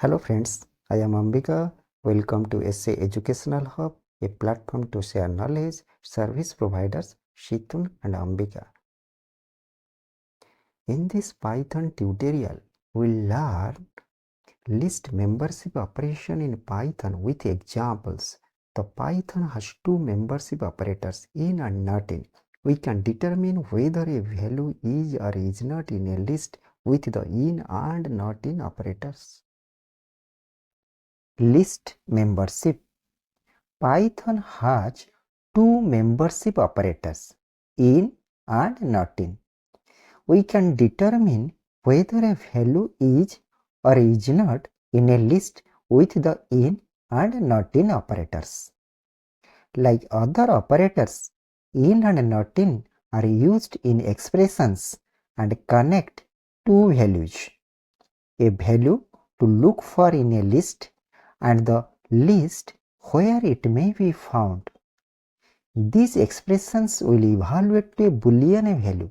Hello friends, I am Ambika. Welcome to SA Educational Hub, a platform to share knowledge, service providers Shitun and Ambika. In this Python tutorial, we'll learn list membership operation in Python with examples. The Python has two membership operators, in and not in. We can determine whether a value is or is not in a list with the in and not in operators. List membership. Python has two membership operators, in and not in. We can determine whether a value is or is not in a list with the in and not in operators. Like other operators, in and not in are used in expressions and connect two values. A value to look for in a list and the list where it may be found. These expressions will evaluate a Boolean value.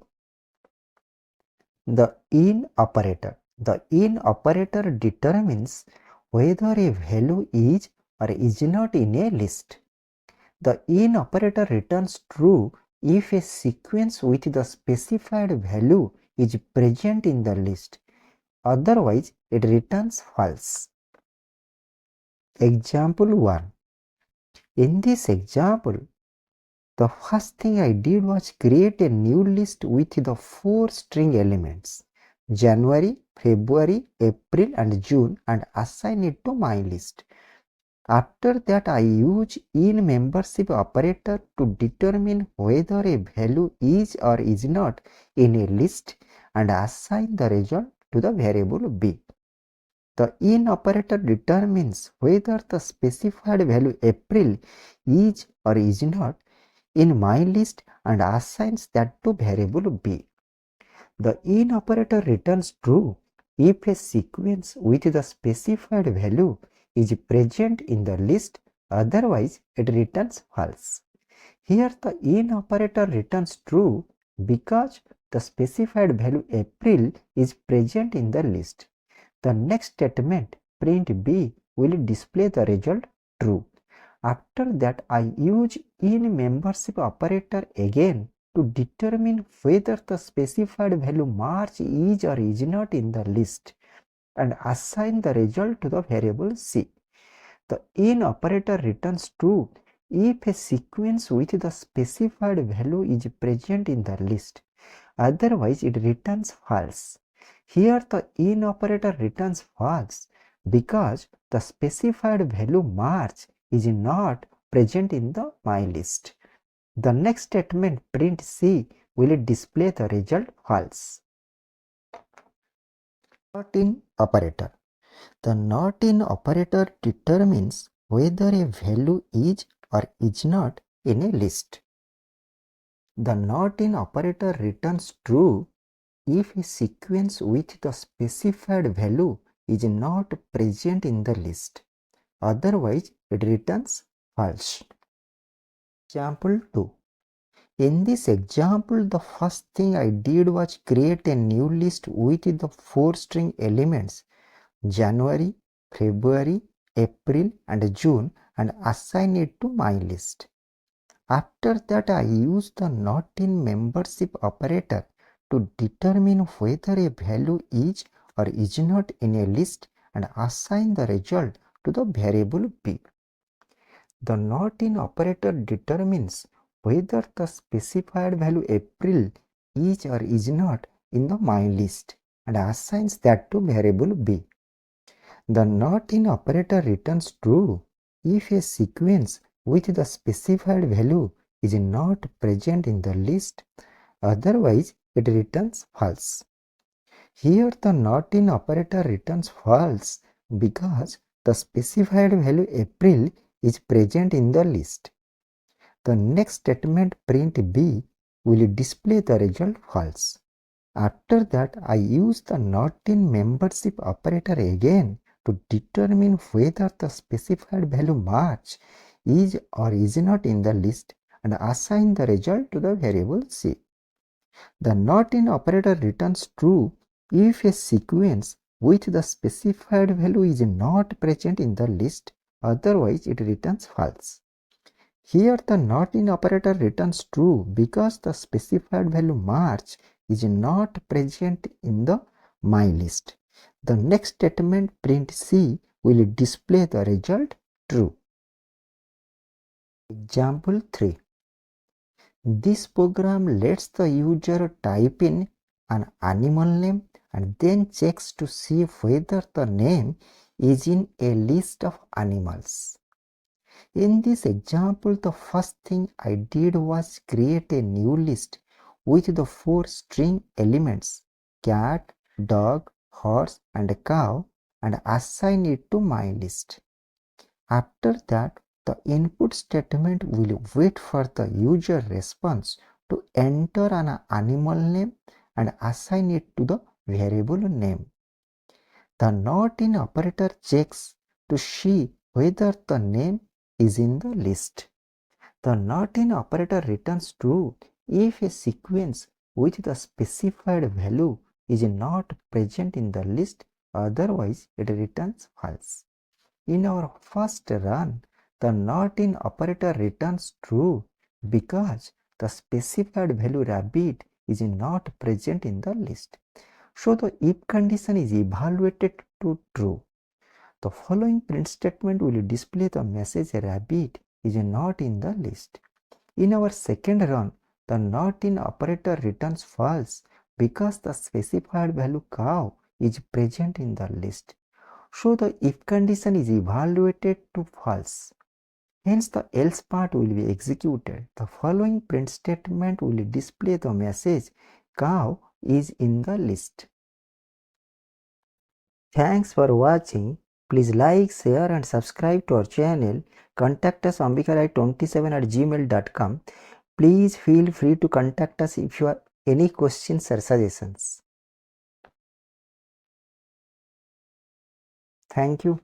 The in operator. The in operator determines whether a value is or is not in a list. The in operator returns true if a sequence with the specified value is present in the list. Otherwise, it returns false. Example 1. In this example, the first thing I did was create a new list with the 4 string elements, January, February, April and June, and assign it to my list. After that, I use in membership operator to determine whether a value is or is not in a list and assign the result to the variable b. The in operator determines whether the specified value April is or is not in my list and assigns that to variable b. The in operator returns true if a sequence with the specified value is present in the list, otherwise it returns false. Here the in operator returns true because the specified value April is present in the list. The next statement, print b, will display the result true. After that, I use in membership operator again to determine whether the specified value March is or is not in the list and assign the result to the variable c. The in operator returns true if a sequence with the specified value is present in the list. Otherwise, it returns false. Here the in operator returns false because the specified value March is not present in the my list. The next statement, print c, will display the result false. Not in operator. The not in operator determines whether a value is or is not in a list. The not in operator returns true if a sequence with the specified value is not present in the list. Otherwise, it returns false. Example 2. In this example, the first thing I did was create a new list with the 4 string elements, January, February, April and June, and assign it to my list. After that, I used the not in membership operator to determine whether a value is or is not in a list and assign the result to the variable b. The not in operator determines whether the specified value April is or is not in the my list and assigns that to variable b. The not in operator returns true if a sequence with the specified value is not present in the list, otherwise it returns false. Here the not in operator returns false because the specified value April is present in the list. The next statement, print b, will display the result false. After that, I use the not in membership operator again to determine whether the specified value March is or is not in the list and assign the result to the variable c. The not in operator returns true if a sequence with the specified value is not present in the list, otherwise it returns false. Here the not in operator returns true because the specified value March is not present in the my list. The next statement print C will display the result true. Example 3. This program lets the user type in an animal name and then checks to see whether the name is in a list of animals. In this example, the first thing I did was create a new list with the 4 string elements cat, dog, horse and cow and assign it to my list. After that, the input statement will wait for the user response to enter an animal name and assign it to the variable name. The not in operator checks to see whether the name is in the list. The not in operator returns true if a sequence with the specified value is not present in the list, otherwise it returns false. In our first run, the not in operator returns true because the specified value rabbit is not present in the list. So the if condition is evaluated to true. The following print statement will display the message rabbit is not in the list. In our second run, the not in operator returns false because the specified value cow is present in the list. So the if condition is evaluated to false. Hence the else part will be executed. The following print statement will display the message cow is in the list. Thanks for watching. Please like, share and subscribe to our channel. Contact us ambikarai27@gmail.com. Please feel free to contact us if you have any questions or suggestions. Thank you.